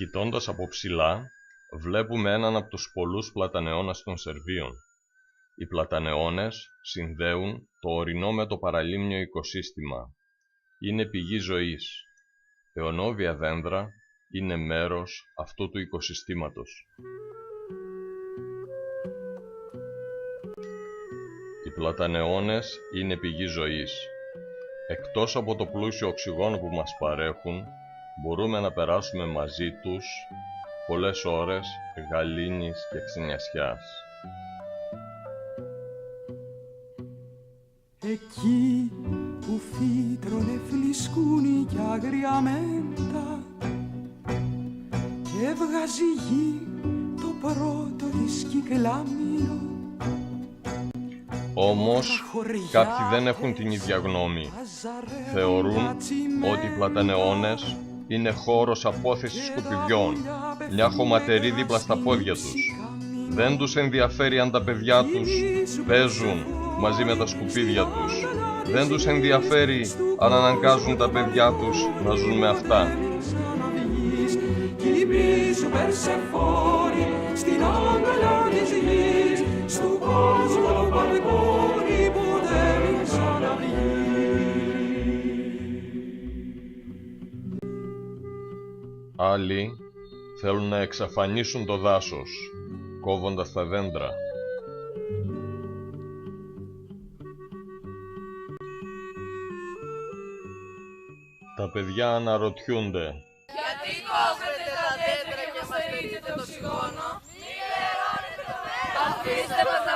Κοιτώντας από ψηλά, βλέπουμε έναν από τους πολλούς πλατανεώνας των Σερβίων. Οι πλατανεώνες συνδέουν το ορεινό με το παραλίμνιο οικοσύστημα. Είναι πηγή ζωής. Αιωνόβια δέντρα είναι μέρος αυτού του οικοσυστήματος. Οι πλατανεώνες είναι πηγή ζωής. Εκτός από το πλούσιο οξυγόνο που μας παρέχουν, μπορούμε να περάσουμε μαζί τους πολλές ώρες γαλήνης και ξενιασιάς. Εκεί που φύτρωνε φλισκούνι κι άγρια μέντα και έβγαζε η γη το πρώτο της κυκλάμινο. Όμως κάποιοι δεν έχουν την ίδια γνώμη. Θεωρούν ότι οι πλατανεώνες είναι χώρος απόθεσης σκουπιδιών, μια χωματερή δίπλα στα πόδια τους. Δεν τους ενδιαφέρει αν τα παιδιά τους παίζουν μαζί με τα σκουπίδια τους. Δεν τους ενδιαφέρει αν αναγκάζουν τα παιδιά τους να ζουν με αυτά. Άλλοι θέλουν να εξαφανίσουν το δάσος, κόβοντας τα δέντρα. Τα παιδιά αναρωτιούνται: γιατί κόβετε τα δέντρα και μας ρίχνετε το οξυγόνο? Μη λερώνετε το μέρος! Αφήστε μας να